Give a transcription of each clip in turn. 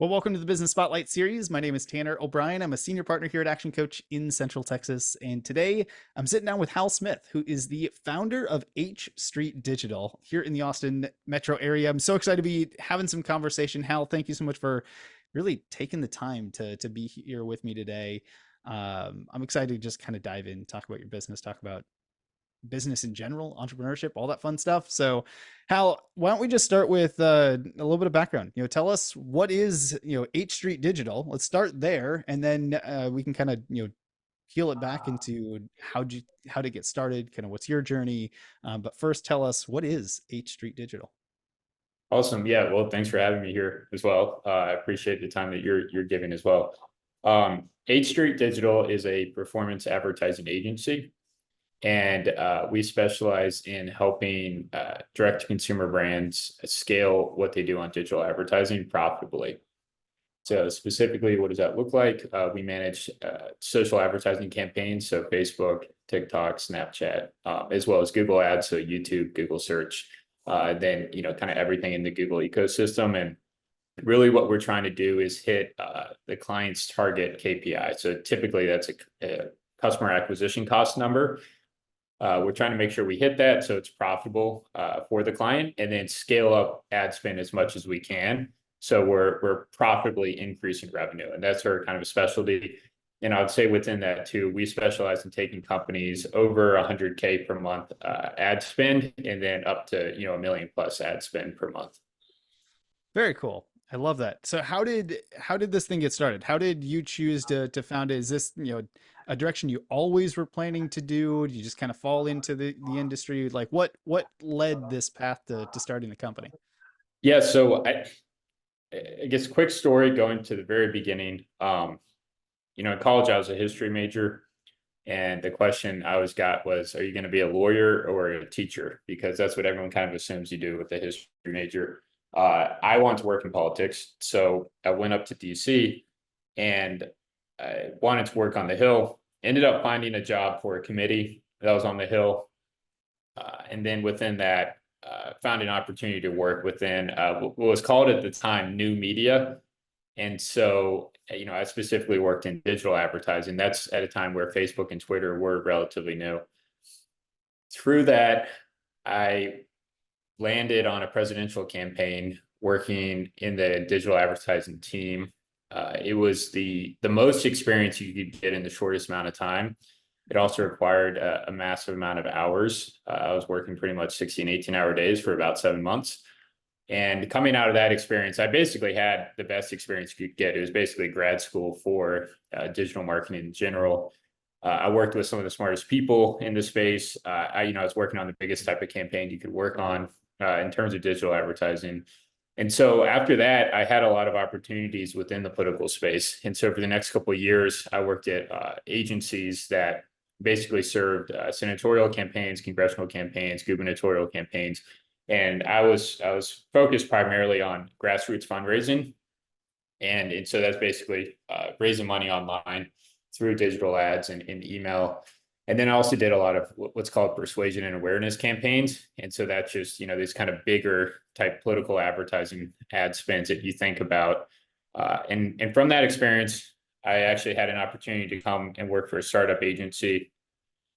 Well, welcome to the Business Spotlight series. My name is Tanner O'Brien. I'm a senior partner here at Action Coach in Central Texas. And today I'm sitting down with Hal Smith, who is the founder of H Street Digital here in the Austin metro area. I'm so excited to be having some conversation. Hal, thank you so much for really taking the time to be here with me today. I'm excited to just kind of dive in, talk about your business, talk about business in general, entrepreneurship, all that fun stuff. So, Hal, why don't we just start with a little bit of background? Tell us what is H Street Digital. Let's start there, and then we can kind of peel it back into how to get started, kind of what's your journey. But first, tell us what is H Street Digital. Awesome. Yeah. Well, thanks for having me here as well. I appreciate the time that you're giving as well. H Street Digital is a performance advertising agency, and we specialize in helping direct-to-consumer brands scale what they do on digital advertising profitably. So specifically, what does that look like? We manage social advertising campaigns, so Facebook, TikTok, Snapchat, as well as Google Ads, so YouTube, Google Search, then kind of everything in the Google ecosystem. And really, what we're trying to do is hit the client's target KPI. So typically, that's a customer acquisition cost number. We're trying to make sure we hit that so it's profitable for the client, and then scale up ad spend as much as we can. So we're profitably increasing revenue, and that's our kind of a specialty. And I would say within that too, we specialize in taking companies over 100K per month ad spend, and then up to $1 million plus ad spend per month. Very cool. I love that. So how did this thing get started? How did you choose to found it? Is this, a direction you always were planning to do? Did you just kind of fall into the industry? Like what led this path to starting the company? Yeah, so I guess quick story going to the very beginning. In college I was a history major, and the question I always got was, are you going to be a lawyer or a teacher? Because that's what everyone kind of assumes you do with a history major. I wanted to work in politics, so I went up to DC and I wanted to work on the Hill. Ended up finding a job for a committee that was on the Hill, and then within that, found an opportunity to work within what was called at the time new media. And so, I specifically worked in digital advertising. That's at a time where Facebook and Twitter were relatively new. Through that, I landed on a presidential campaign working in the digital advertising team. It was the most experience you could get in the shortest amount of time. It also required a massive amount of hours. I was working pretty much 16, 18-hour days for about 7 months. And coming out of that experience, I basically had the best experience you could get. It was basically grad school for digital marketing in general. I worked with some of the smartest people in the space. I was working on the biggest type of campaign you could work on in terms of digital advertising. And so after that, I had a lot of opportunities within the political space. And so for the next couple of years, I worked at agencies that basically served senatorial campaigns, congressional campaigns, gubernatorial campaigns. And I was focused primarily on grassroots fundraising. And so that's basically raising money online through digital ads and email. And then I also did a lot of what's called persuasion and awareness campaigns. And so that's just, these kind of bigger type political advertising ad spends that you think about. And from that experience, I actually had an opportunity to come and work for a startup agency.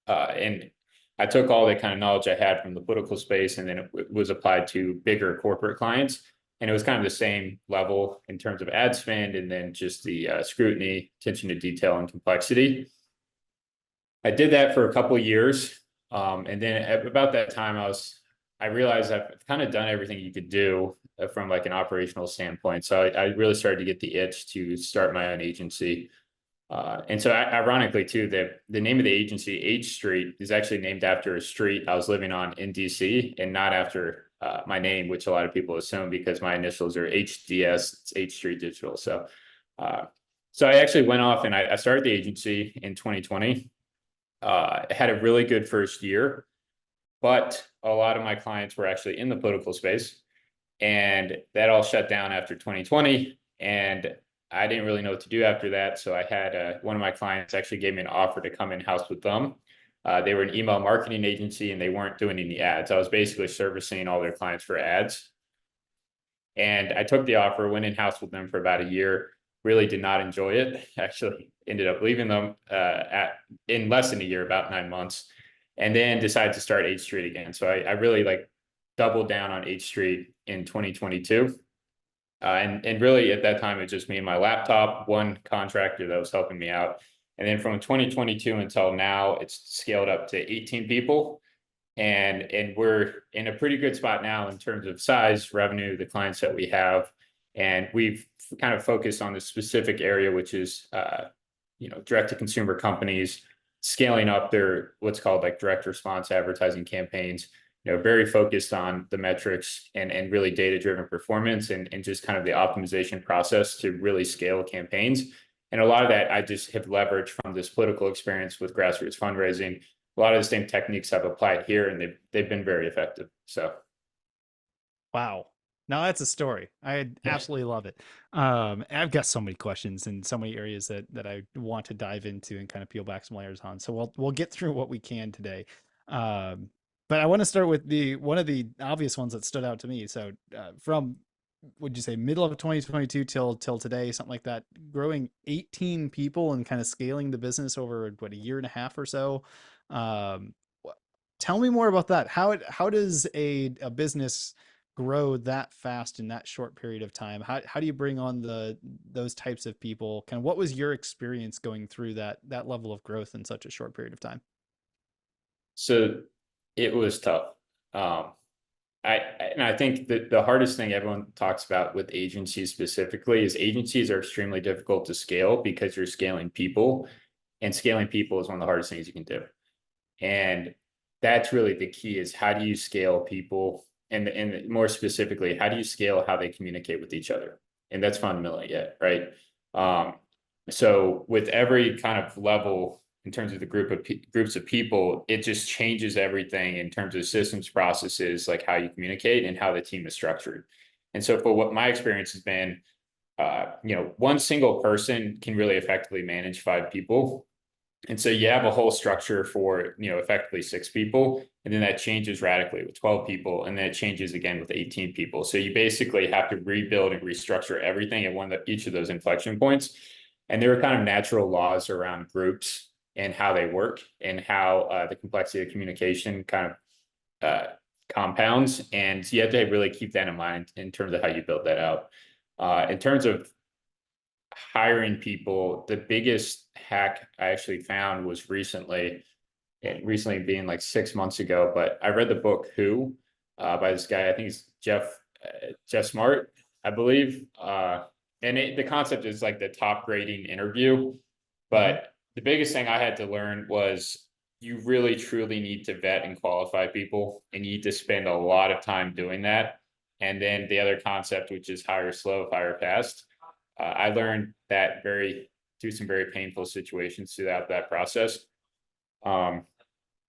And I took all the kind of knowledge I had from the political space, and then it was applied to bigger corporate clients. And it was kind of the same level in terms of ad spend, and then just the scrutiny, attention to detail, and complexity. I did that for a couple of years. And then at about that time, I realized I've kind of done everything you could do from like an operational standpoint. So I really started to get the itch to start my own agency. And so ironically too, the name of the agency, H Street, is actually named after a street I was living on in DC, and not after my name, which a lot of people assume because my initials are HDS, it's H Street Digital. So I actually went off and I started the agency in 2020. Had a really good first year, but a lot of my clients were actually in the political space, and that all shut down after 2020. And I didn't really know what to do after that. So I had one of my clients actually gave me an offer to come in-house with them. They were an email marketing agency and they weren't doing any ads. I was basically servicing all their clients for ads. And I took the offer, went in house with them for about a year. Really did not enjoy it. Actually, ended up leaving them in less than a year, about 9 months, and then decided to start H Street again. So I really like doubled down on H Street in 2022. And really at that time, it was just me and my laptop, one contractor that was helping me out. And then from 2022 until now, it's scaled up to 18 people. And we're in a pretty good spot now in terms of size, revenue, the clients that we have. And we've kind of focused on this specific area, which is direct to consumer companies scaling up their what's called like direct response advertising campaigns, very focused on the metrics and really data driven performance and just kind of the optimization process to really scale campaigns. And a lot of that I just have leveraged from this political experience with grassroots fundraising. A lot of the same techniques I've applied here, and they've been very effective. So Wow. Now that's a story. I yeah. absolutely love it. I've got so many questions and so many areas that I want to dive into and kind of peel back some layers on. So we'll get through what we can today. Um, but I want to start with the one of the obvious ones that stood out to me. So from would you say middle of 2022 till today, something like that, growing 18 people and kind of scaling the business over what, a year and a half or so. Um, Tell me more about that. How does a business grow that fast in that short period of time? How do you bring on those types of people? Kind of what was your experience going through that level of growth in such a short period of time? So it was tough. Um, and I think that the hardest thing everyone talks about with agencies specifically is agencies are extremely difficult to scale because you're scaling people, and scaling people is one of the hardest things you can do. And that's really the key is how do you scale people and more specifically, how do you scale how they communicate with each other? And that's fundamentally it, right? Um, so with every kind of level in terms of the groups of people, it just changes everything in terms of systems, processes, like how you communicate and how the team is structured. And so for what my experience has been, one single person can really effectively manage 5 people, and so you have a whole structure for, effectively 6 people, and then that changes radically with 12 people, and then it changes again with 18 people. So you basically have to rebuild and restructure everything at each of those inflection points. And there are kind of natural laws around groups and how they work and how the complexity of communication kind of compounds. And you have to really keep that in mind in terms of how you build that out. In terms of hiring people, the biggest hack I actually found was recently, and recently being like 6 months ago, but I read the book Who by this guy. I think he's Jeff Smart, I believe. The concept is like the top grading interview. Mhm. But the biggest thing I had to learn was you really truly need to vet and qualify people, and you need to spend a lot of time doing that. And then the other concept, which is hire slow, hire fast. I learned that through some very painful situations throughout that process. Um,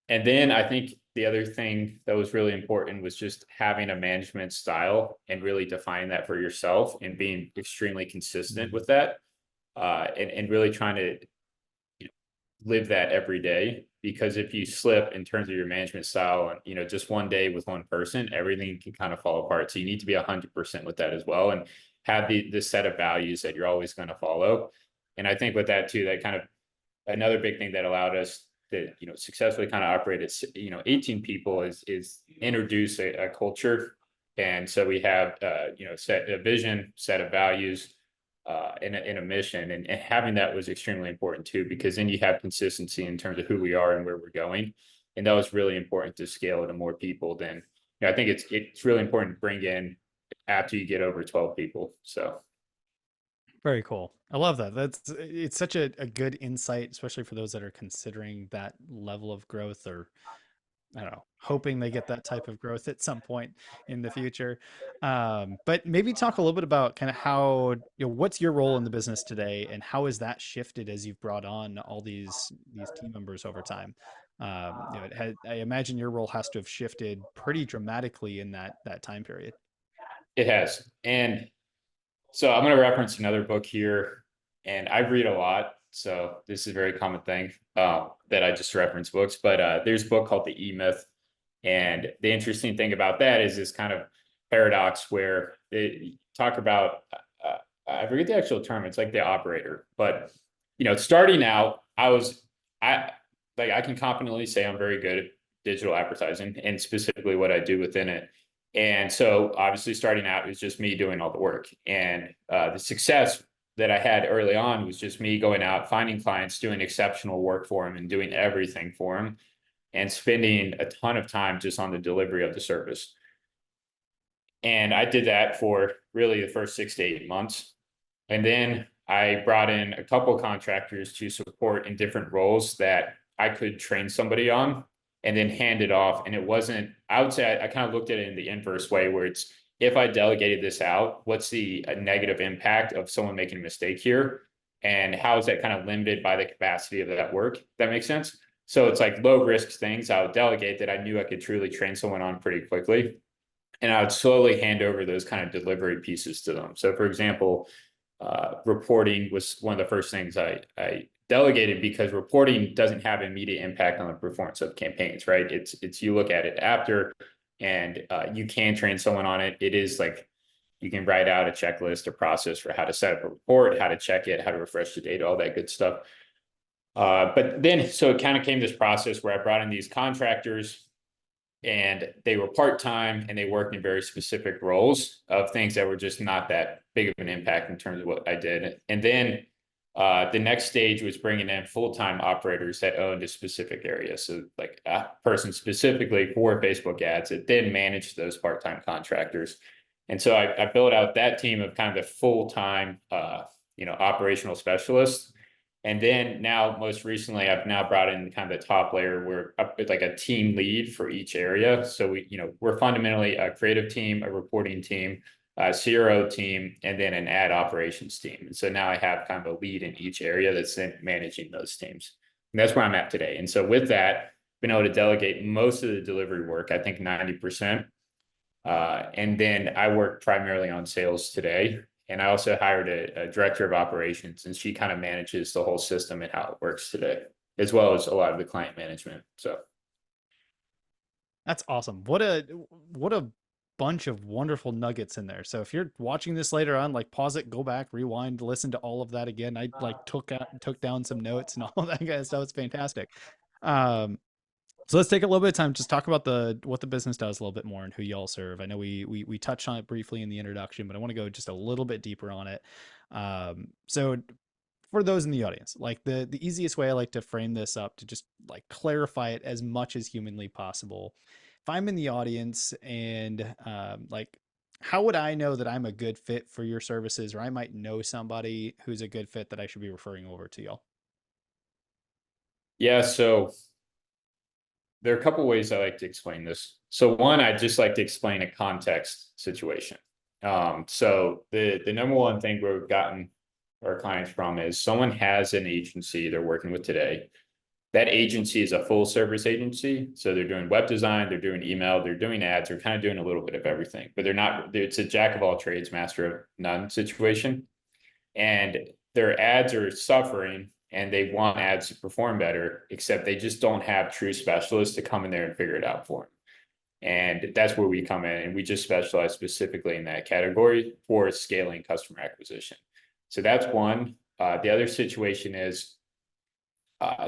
and then I think the other thing that was really important was just having a management style and really defining that for yourself and being extremely consistent with that. And really trying to live that every day, because if you slip in terms of your management style and just one day with one person, everything can kind of fall apart. So you need to be 100% with that as well, and have the set of values that you're always going to follow. And I think with that too, that kind of another big thing that allowed us to successfully kind of operate at 18 people is introduce a culture. And so we have set a vision, set of values, in a mission, and having that was extremely important too, because then you have consistency in terms of who we are and where we're going. And that was really important to scale to more people than, I think it's really important to bring in after you get over 12 people. So Very cool. I love that. It's such a good insight, especially for those that are considering that level of growth, or I don't know, hoping they get that type of growth at some point in the future. But maybe talk a little bit about kind of how, what's your role in the business today, and how has that shifted as you've brought on all these team members over time? I imagine your role has to have shifted pretty dramatically in that time period. it has. And so I'm going to reference another book here, and I read a lot. So this is a very common thing that I just reference books. But there's a book called The E Myth. And the interesting thing about that is this kind of paradox where they talk about, I forget the actual term. It's like the operator, but starting out, I I can confidently say I'm very good at digital advertising and specifically what I do within it. And so obviously starting out, it was just me doing all the work. And the success that I had early on was just me going out, finding clients, doing exceptional work for them and doing everything for them and spending a ton of time just on the delivery of the service. And I did that for really the first 6 to 8 months. And then I brought in a couple contractors to support in different roles that I could train somebody on and then hand it off. And it wasn't, I would say I kind of looked at it in the inverse way where it's, if I delegated this out, what's the negative impact of someone making a mistake here? And how is that kind of limited by the capacity of that work? That makes sense. So it's like low risk things I would delegate that I knew I could truly train someone on pretty quickly. And I would slowly hand over those kind of delivery pieces to them. So for example, reporting was one of the first things I delegated because reporting doesn't have immediate impact on the performance of campaigns, right? It's you look at it after and you can train someone on it. It is like you can write out a checklist or process for how to set up a report, how to check it, how to refresh the data, all that good stuff. But then, so it kind of came this process where I brought in these contractors and they were part-time and they worked in very specific roles of things that were just not that big of an impact in terms of what I did. And then the next stage was bringing in full-time operators that owned a specific area. So like a person specifically for Facebook ads that then managed those part-time contractors. And so I built out that team of kind of the full-time, operational specialists. And then now, most recently, I've now brought in kind of the top layer where it's like a team lead for each area. So we're fundamentally a creative team, a reporting team, a CRO team, and then an ad operations team. And so now I have kind of a lead in each area that's then managing those teams. And that's where I'm at today. And so with that, been able to delegate most of the delivery work, I think 90%. And then I work primarily on sales today. And I also hired a director of operations, and she kind of manages the whole system and how it works today, as well as a lot of the client management. So That's awesome. What a bunch of wonderful nuggets in there. So if you're watching this later on, like pause it, go back, rewind, listen to all of that again. I like took down some notes and all that kind of stuff. It's fantastic. Um, so let's take a little bit of time just talk about the what the business does a little bit more and who y'all serve. I know we touched on it briefly in the introduction, but I want to go just a little bit deeper on it. So for those in the audience, like the easiest way I like to frame this up to just like clarify it as much as humanly possible. If I'm in the audience and like how would I know that I'm a good fit for your services, or I might know somebody who's a good fit that I should be referring over to y'all? yeah, so there are a couple ways I like to explain this. So one, I just like to explain a context situation. So the number one thing we've gotten our clients from is someone has an agency they're working with today. That agency is a full service agency. So they're doing web design, they're doing email, they're doing ads, they're kind of doing a little bit of everything, but they're not, it's a jack of all trades, master of none situation. And their ads are suffering and they want ads to perform better, except they just don't have true specialists to come in there and figure it out for them. And that's where we come in and we just specialize specifically in that category for scaling customer acquisition. So that's one. The other situation is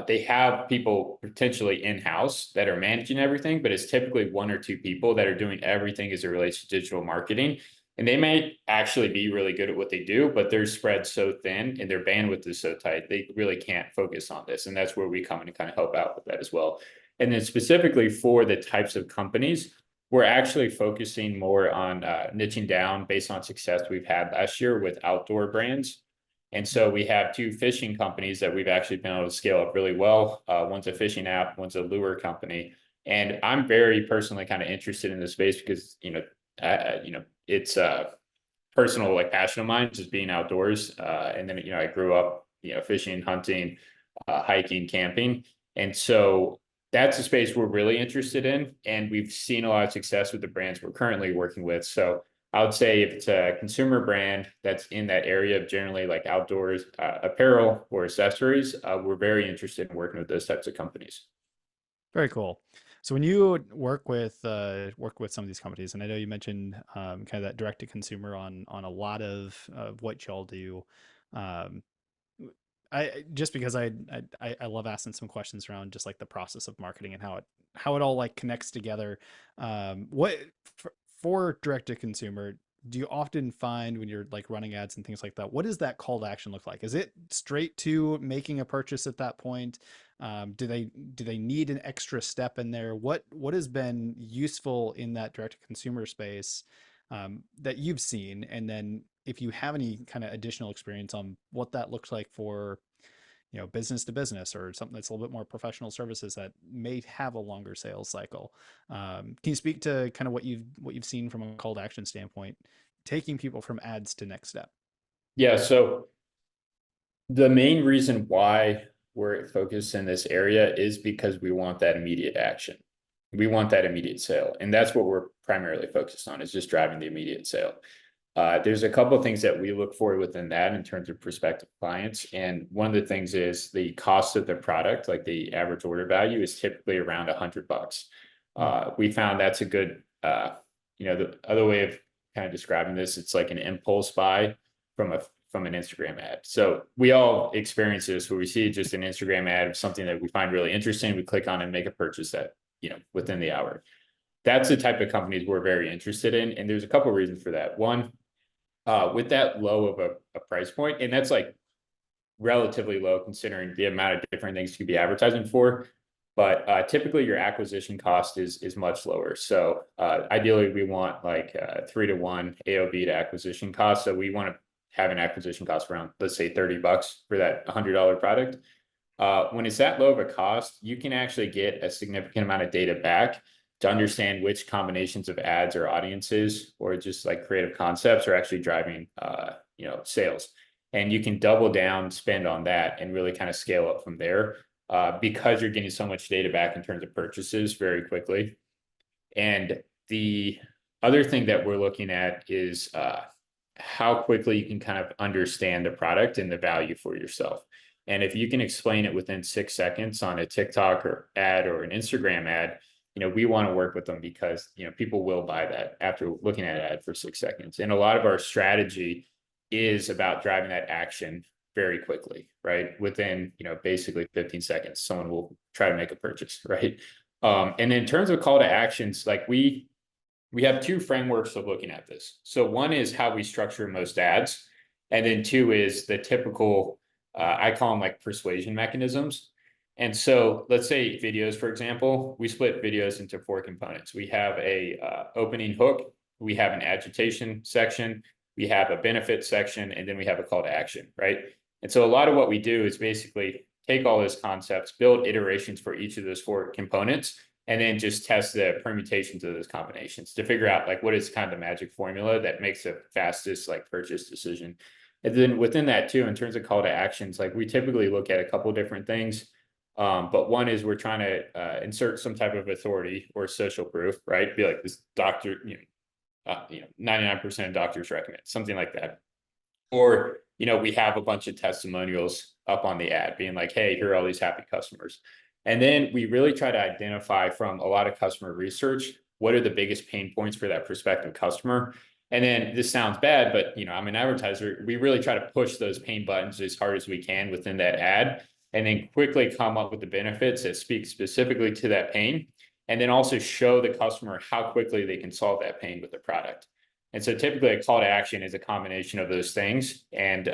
they have people potentially in-house that are managing everything, but it's typically one or two people that are doing everything as it relates to digital marketing. And they may actually be really good at what they do, but they're spread so thin and their bandwidth is so tight, they really can't focus on this. And that's where we come in and kind of help out with that as well. And then specifically for the types of companies, we're actually focusing more on niching down based on success we've had last year with outdoor brands. And so we have two fishing companies that we've actually been able to scale up really well. One's a fishing app, one's a lure company. And I'm very personally kind of interested in this space because, it's a personal like passion of mine, just being outdoors. And then, I grew up, fishing, hunting, hiking, camping. And so that's a space we're really interested in. And we've seen a lot of success with the brands we're currently working with. So I would say if it's a consumer brand that's in that area of generally like outdoors, apparel or accessories, we're very interested in working with those types of companies. Very cool. So when you work with some of these companies, and I know you mentioned kind of that direct to consumer on a lot of what y'all do, um, I just because I love asking some questions around just like the process of marketing and how it all like connects together. What for direct to consumer, do you often find when you're like running ads and things like that, what does that call to action look like? Is it straight to making a purchase at that point? Do they need an extra step in there? What has been useful in that direct to consumer space that you've seen? And then if you have any kind of additional experience on what that looks like for, business to business or something that's a little bit more professional services that may have a longer sales cycle. Can you speak to kind of what you've seen from a call to action standpoint, taking people from ads to next step? Yeah, so the main reason why we're focused in this area is because we want that immediate action. We want that immediate sale. And that's what we're primarily focused on, is just driving the immediate sale. There's a couple of things that we look for within that in terms of prospective clients. And one of the things is the cost of the product, like the average order value is typically around $100. Hmm. We found that's a good, the other way of kind of describing this, it's like an impulse buy from a from an Instagram ad. So we all experience this where we see just an Instagram ad of something that we find really interesting. We click on it and make a purchase that, within the hour. That's the type of companies we're very interested in. And there's a couple of reasons for that. One, with that low of a price point, and that's like relatively low considering the amount of different things you could be advertising for. But typically your acquisition cost is much lower. So ideally we want like 3-to-1 AOV to acquisition cost. So we want to have an acquisition cost around, let's say, $30 for that $100 product. When it's that low of a cost, you can actually get a significant amount of data back to understand which combinations of ads or audiences or just like creative concepts are actually driving sales. And you can double down spend on that and really kind of scale up from there because you're getting so much data back in terms of purchases very quickly. And the other thing that we're looking at is how quickly you can kind of understand the product and the value for yourself. And if you can explain it within 6 seconds on a TikTok or ad or an Instagram ad, we want to work with them because, people will buy that after looking at an ad for 6 seconds. And a lot of our strategy is about driving that action very quickly, right? Within, basically 15 seconds, someone will try to make a purchase, right? And in terms of call to actions, like we have two frameworks of looking at this. So one is how we structure most ads, and then two is the typical, I call them like persuasion mechanisms. And so let's say videos, for example, we split videos into four components. We have a opening hook, we have an agitation section, we have a benefit section, and then we have a call to action, right? And so a lot of what we do is basically take all those concepts, build iterations for each of those four components, and then just test the permutations of those combinations to figure out like what is kind of the magic formula that makes the fastest like purchase decision. And then within that too, in terms of call to actions, like we typically look at a couple different things. But one is we're trying to insert some type of authority or social proof, right? Be like this doctor, 99% of doctors recommend something like that. Or, we have a bunch of testimonials up on the ad being like, hey, here are all these happy customers. And then we really try to identify from a lot of customer research, what are the biggest pain points for that prospective customer? And then this sounds bad, but I'm an advertiser. We really try to push those pain buttons as hard as we can within that ad, and then quickly come up with the benefits that speak specifically to that pain. And then also show the customer how quickly they can solve that pain with the product. And so typically a call to action is a combination of those things. And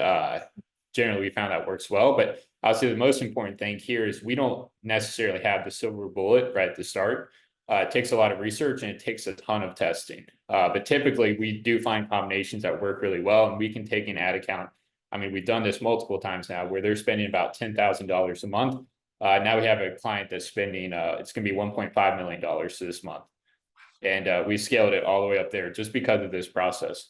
generally we found that works well. But I'll say the most important thing here is we don't necessarily have the silver bullet right at the start. It takes a lot of research and it takes a ton of testing. But typically we do find combinations that work really well, and we can take an ad account. I mean, we've done this multiple times now where they're spending about $10,000 a month. Now we have a client that's spending, it's going to be $1.5 million this month. And we scaled it all the way up there just because of this process.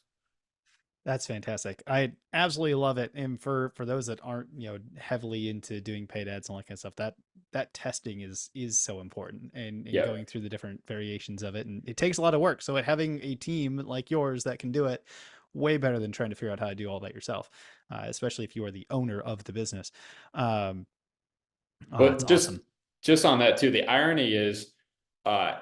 That's fantastic. I absolutely love it. And for those that aren't, heavily into doing paid ads and all that kind of stuff, that testing is so important, and Yeah. going through the different variations of it. And it takes a lot of work. So having a team like yours that can do it way better than trying to figure out how to do all that yourself, especially if you are the owner of the business. Um, oh, that's But awesome. just on that too, the irony is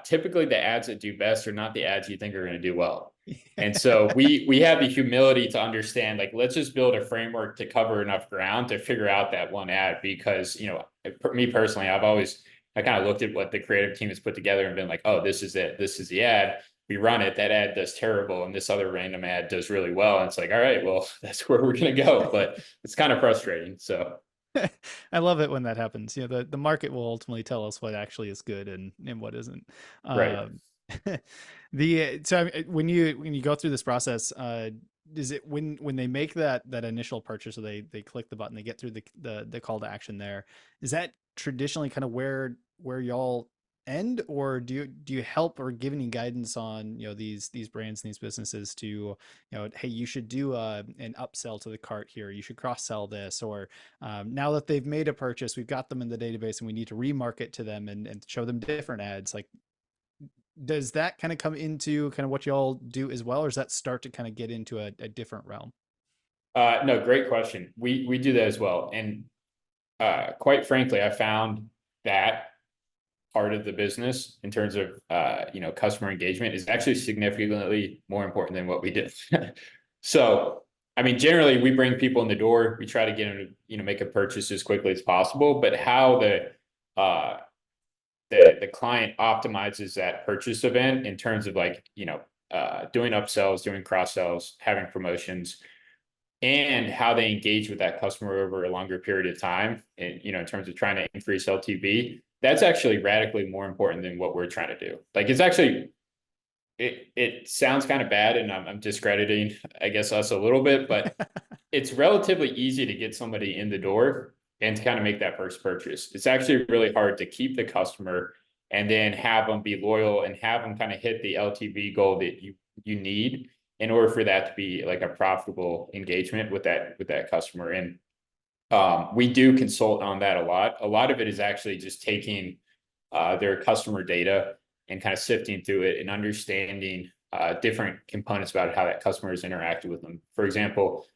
typically the ads that do best are not the ads you think are going to do well. And so we have the humility to understand, like, let's just build a framework to cover enough ground to figure out that one ad. Because, you know, me personally, I kind of looked at what the creative team has put together and been like, oh, this is it. This is the ad. We run it. That ad does terrible. And this other random ad does really well. And it's like, all right, well, that's where we're going to go. But it's kind of frustrating. So, I love it when that happens. You know, the market will ultimately tell us what actually is good and what isn't. right. Um, when you go through this process, is it when they make that initial purchase, or they click the button, they get through the call to action there, is that traditionally kind of where y'all end, or do you help or give any guidance on, you know, these brands and these businesses to, you know, hey, you should do an upsell to the cart here, you should cross sell this, or now that they've made a purchase, we've got them in the database and we need to remarket to them and show them different ads. Like, does that kind of come into kind of what y'all do as well, or does that start to kind of get into a different realm? No, great question. We do that as well. And quite frankly, I found that part of the business in terms of you know, customer engagement is actually significantly more important than what we did. So, I mean, generally we bring people in the door, we try to get them to, you know, make a purchase as quickly as possible, but how uh the client optimizes that purchase event in terms of, like, you know, doing upsells, doing cross sells, having promotions, and how they engage with that customer over a longer period of time, and, you know, in terms of trying to increase LTV, that's actually radically more important than what we're trying to do. Like, it's actually, it sounds kind of bad, and I'm discrediting, I guess, us a little bit, but it's relatively easy to get somebody in the door and to kind of make that first purchase. It's actually really hard to keep the customer and then have them be loyal and have them kind of hit the LTV goal that you need in order for that to be like a profitable engagement with that customer. And we do consult on that a lot. A lot of it is actually just taking their customer data and kind of sifting through it and understanding different components about how that customer has interacted with them. For example,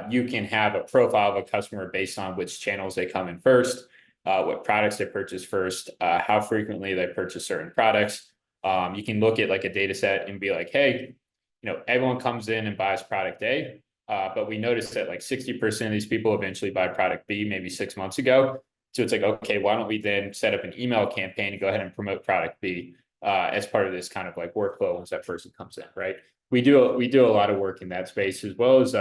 you can have a profile of a customer based on which channels they come in first, what products they purchase first, how frequently they purchase certain products. You can look at like a data set and be like, hey, you know, everyone comes in and buys product A, but we noticed that like 60% of these people eventually buy product B maybe 6 months ago. So it's like, okay, why don't we then set up an email campaign and go ahead and promote product B as part of this kind of like workflow once that person comes in, right? We do a lot of work in that space, as well as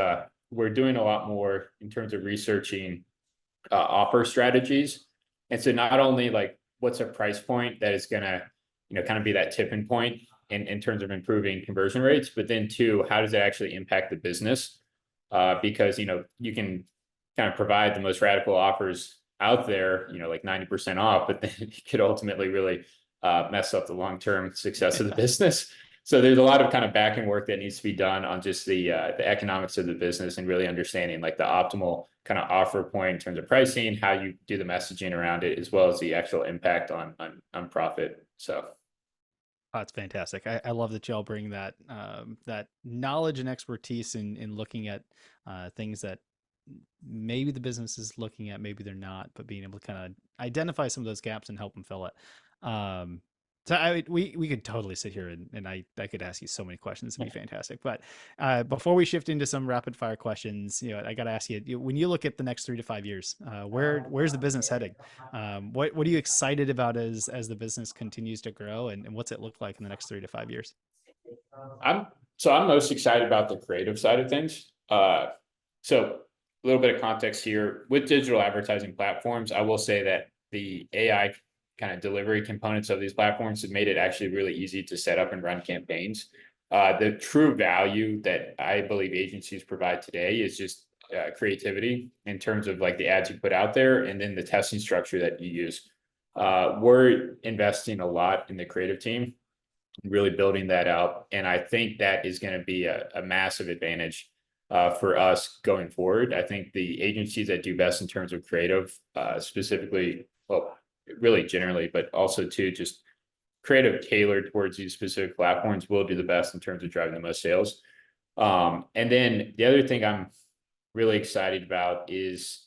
we're doing a lot more in terms of researching offer strategies. And so not only like what's a price point that is gonna, you know, kind of be that tipping point in terms of improving conversion rates, but then two, how does it actually impact the business? Because, you know, you can kind of provide the most radical offers out there, you know, like 90% off, but then it could ultimately really mess up the long-term success of the Yeah. business. So there's a lot of kind of back end work that needs to be done on just the economics of the business and really understanding like the optimal kind of offer point in terms of pricing, how you do the messaging around it, as well as the actual impact on profit. So Oh, that's fantastic. I love that y'all bring that knowledge and expertise in looking at things that maybe the business is looking at, maybe they're not, but being able to kind of identify some of those gaps and help them fill it. Um, we could totally sit here and I could ask you so many questions. It'd be fantastic. But before we shift into some rapid fire questions, you know, I got to ask you, when you look at the next 3 to 5 years, where's the business heading? What are you excited about as the business continues to grow, and what's it look like in the next 3 to 5 years? I'm I'm most excited about the creative side of things. So a little bit of context here with digital advertising platforms. I will say that the AI kind of delivery components of these platforms have made it actually really easy to set up and run campaigns. The true value that I believe agencies provide today is just creativity in terms of like the ads you put out there and then the testing structure that you use. We're investing a lot in the creative team, really building that out. And I think that is going to be a massive advantage for us going forward. I think the agencies that do best in terms of creative, specifically, well, really generally, but also too, just creative tailored towards these specific platforms will do the best in terms of driving the most sales. And then the other thing I'm really excited about is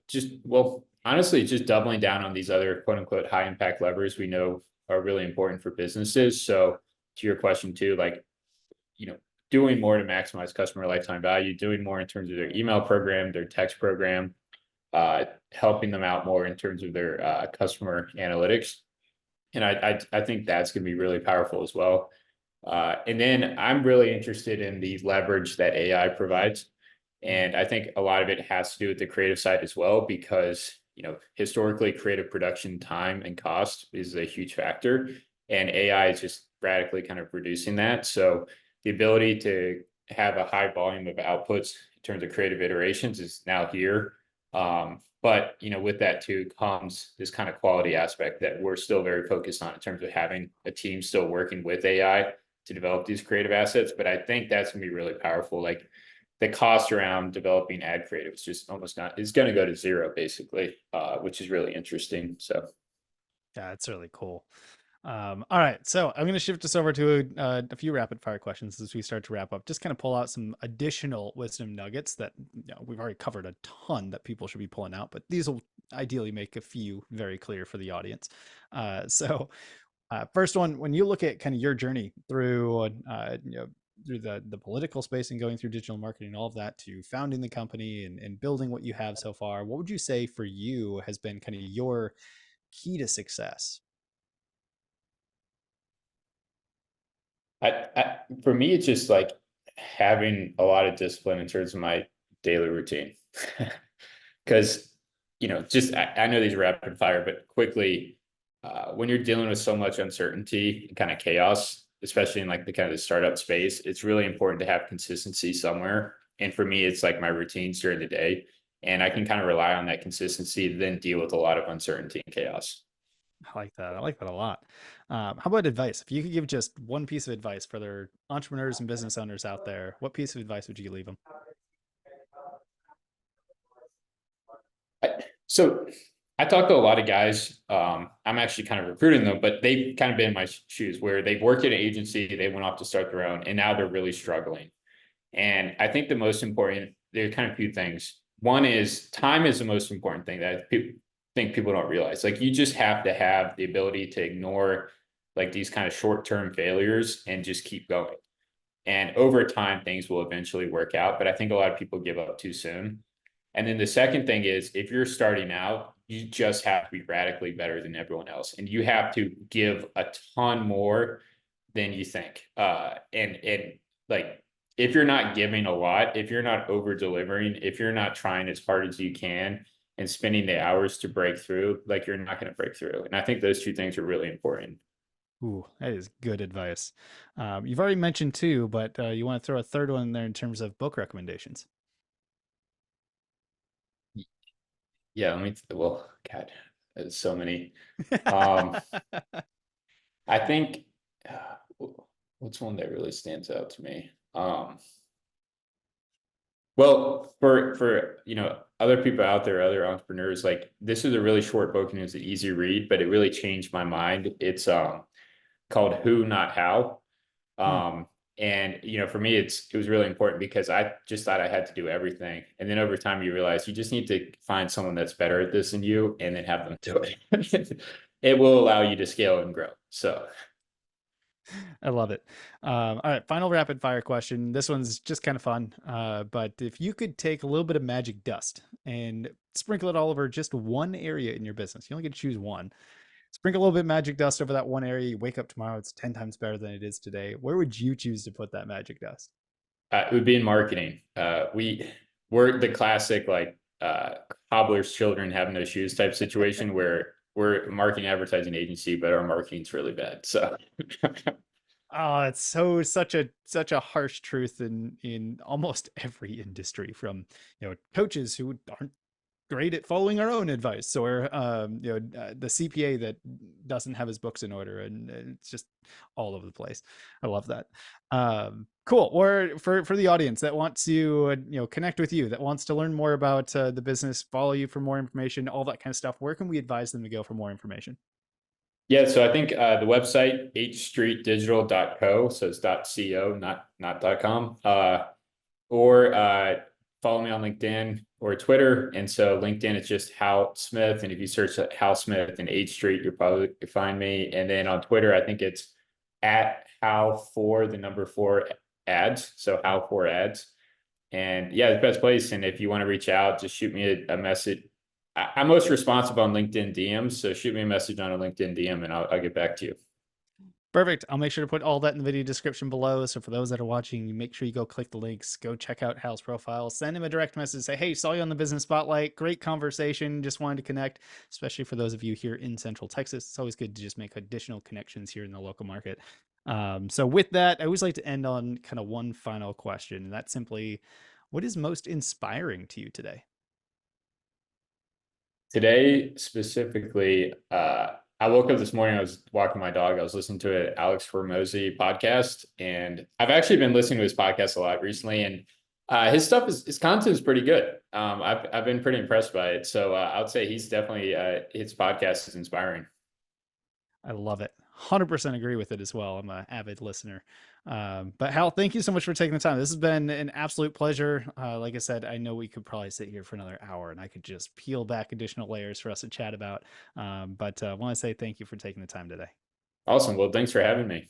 just, well, honestly, just doubling down on these other quote unquote high impact levers we know are really important for businesses. So to your question too, like, you know, doing more to maximize customer lifetime value, doing more in terms of their email program, their text program, helping them out more in terms of their customer analytics. And I think that's going to be really powerful as well. And then I'm really interested in the leverage that AI provides. Mm. And I think a lot of it has to do with the creative side as well, because, historically creative production time and cost is a huge factor. And AI is just radically kind of reducing that. So the ability to have a high volume of outputs in terms of creative iterations is now here. But with that too comes this kind of quality aspect that we're still very focused on in terms of having a team still working with AI to develop these creative assets. But I think that's gonna be really powerful. Like the cost around developing ad creative is just almost not, it's going to go to zero basically, which is really interesting. So Yeah, it's really cool. All right, so I'm going to shift us over to a few rapid fire questions as we start to wrap up. Just kind of pull out some additional wisdom nuggets that we've already covered a ton that people should be pulling out, but these will ideally make a few very clear for the audience. First one, when you look at kind of your journey through, through the political space and going through digital marketing and all of that to founding the company and building what you have so far, what would you say for you has been kind of your key to success? for me, it's just like having a lot of discipline in terms of my daily routine. Because, just I know these are rapid fire, but quickly, when you're dealing with so much uncertainty and kind of chaos, especially in like the kind of the startup space, it's really important to have consistency somewhere. And for me, it's like my routines during the day. And I can kind of rely on that consistency to then deal with a lot of uncertainty and chaos. I like that. I like that a lot. How about advice? If you could give just one piece of advice for their entrepreneurs and business owners out there, what piece of advice would you leave them? So I talk to a lot of guys. I'm actually kind of recruiting them, but they've kind of been in my shoes where they've worked at an agency, they went off to start their own, and now they're really struggling. And I think the most important, there are kind of few things. One is time is the most important thing that think people don't realize. Like you just have to have the ability to ignore like these kind of short-term failures and just keep going. And over time, things will eventually work out. But I think a lot of people give up too soon. And then the second thing is if you're starting out, you just have to be radically better than everyone else. And you have to give a ton more than you think. And like if you're not giving a lot, if you're not over delivering, if you're not trying as hard as you can and spending the hours to break through, like you're not going to break through. And I think those two things are really important. Ooh, that is good advice. You've already mentioned two, but you want to throw a third one in there in terms of book recommendations. Yeah, well, God, there's so many. Um, I think what's one that really stands out to me? Well, for other people out there, other entrepreneurs, like this is a really short book and it's an easy read, but it really changed my mind. It's called Who Not How. Hmm. Um, and for me, it was really important because I just thought I had to do everything. And then over time you realize you just need to find someone that's better at this than you and then have them do it. It will allow you to scale and grow. So I love it. All right, final rapid fire question. This one's just kind of fun. But if you could take a little bit of magic dust and sprinkle it all over just one area in your business, you only get to choose one. Sprinkle a little bit of magic dust over that one area. You wake up tomorrow, it's 10 times better than it is today. Where would you choose to put that magic dust? it would be in marketing. We're the classic like cobbler's children having no shoes type situation where we're a marketing advertising agency, but our marketing's really bad. So Oh, it's such a harsh truth in almost every industry, from coaches who aren't great at following our own advice, or the CPA that doesn't have his books in order, and it's just all over the place. I love that. Cool. Or for the audience that wants to connect with you, that wants to learn more about the business, follow you for more information, all that kind of stuff, where can we advise them to go for more information? yeah, so I think the website hstreetdigital.co, so it's .co, not .com, or follow me on LinkedIn or Twitter. And so LinkedIn is just Hal Smith. And if you search Hal Smith and H Street, you'll probably find me. And then on Twitter, I think it's at Hal4 ads. So Hal4 ads. And yeah, the best place. And if you want to reach out, just shoot me a message. I'm most responsive on LinkedIn DMs. So shoot me a message on a LinkedIn DM and I'll get back to you. Perfect. I'll make sure to put all that in the video description below. So for those that are watching, you make sure you go click the links, go check out Hal's profile, send him a direct message, say, hey, saw you on the business spotlight. Great conversation. Just wanted to connect, especially for those of you here in Central Texas. It's always good to just make additional connections here in the local market. So with that, I always like to end on kind of one final question. And that's simply, what is most inspiring to you today? Today specifically, I woke up this morning, I was walking my dog, I was listening to an Alex Hormozy podcast, and I've actually been listening to his podcast a lot recently, and his stuff is his content is pretty good. I've been pretty impressed by it. So I would say he's definitely his podcast is inspiring. I love it. 100% agree with it as well. I'm an avid listener. But Hal, thank you so much for taking the time. This has been an absolute pleasure. Like I said, I know we could probably sit here for another hour and I could just peel back additional layers for us to chat about. But I want to say thank you for taking the time today. Awesome. Well, thanks for having me.